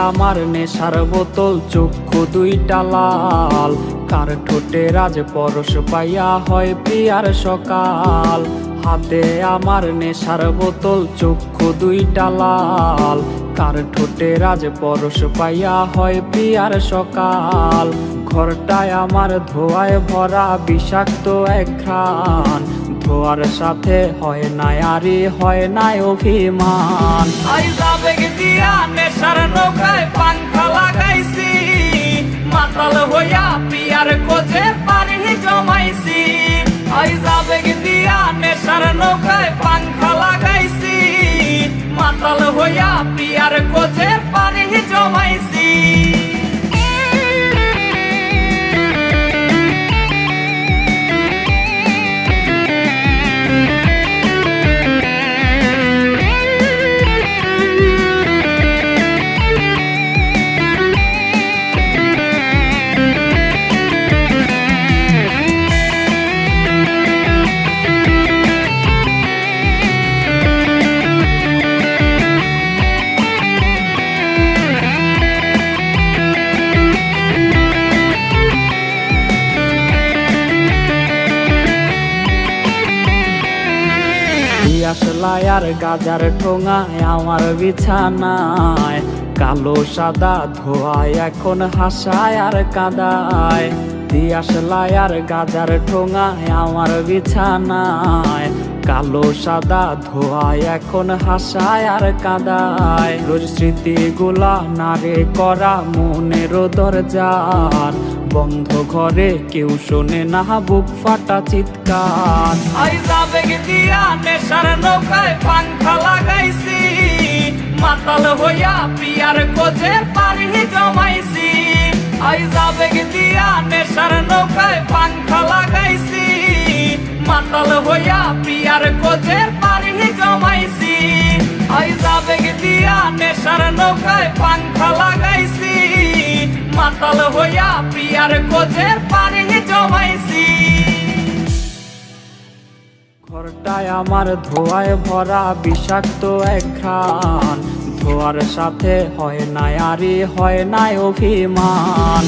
আমার নেশার বোতল, চক্ষু দুইটা লাল। কার ঠোঁটে রাজ পরশ পাইয়া হয় প্রিয়ার সকাল। হাতে আমার নেশার বোতল, চক্ষু দুইটা লাল। কার ঠোঁটে রাজ পরশ পাইয়া হয় প্রিয়ার সকাল। ঘরটায় আমার ধোঁয়ায় ভরা বিষাক্ত এক ঘ্রাণ। ধোয়ার সাথে হয় না আরি, হয় না অভিমান। আবেগ দিয়া নেশার নৌকায় পাংখা লাগাইছি, মাতাল হইয়া প্রিয়ার খোঁজে পানি জমাইছি। আবেগ দিয়া নেশার নৌকায় পাংখা লাগাইছি, মাতাল হইয়া প্রিয়ার খোঁজে পানি জমাইছি। আসলায় আর গাজার ঠোঙায় আমার বিছানায়, কালো সাদা ধোয়ায় এখন হাসায় আর কাদায়। দিয়াশলাই আর গাজার ঠোঙায় আমার বিছানায়, কালো সাদা ধোয়ায় এখন হাসায় আর কাদায়। রোজ স্মৃতিগুলা নারে করা মনের দরজার, বন্ধ ঘরে কেউ শোনে না বুক ফাটা চিৎকার। আবেগ দিয়া নেশার নৌকায় পাংখা লাগাইছি, মাতাল হইয়া প্রিয়ার খোঁজে পানি জমাইছি। আবেগ দিয়া নেশার নৌকায় পাংখা লাগাইছি, মাতাল হইয়া প্রিয়ার খোঁজে পানি জমাইছি। আবেগ দিয়া নেশার নৌকায় পাংখা লাগাইছি, মাতাল হইয়া প্রিয়ার খোঁজে পানি জমাইছি। ঘরটায় আমার ধোঁয়ায় ভরা বিষাক্ত এক ঘ্রাণ। ধোয়ার সাথে হয় না আরি, হয় না অভিমান।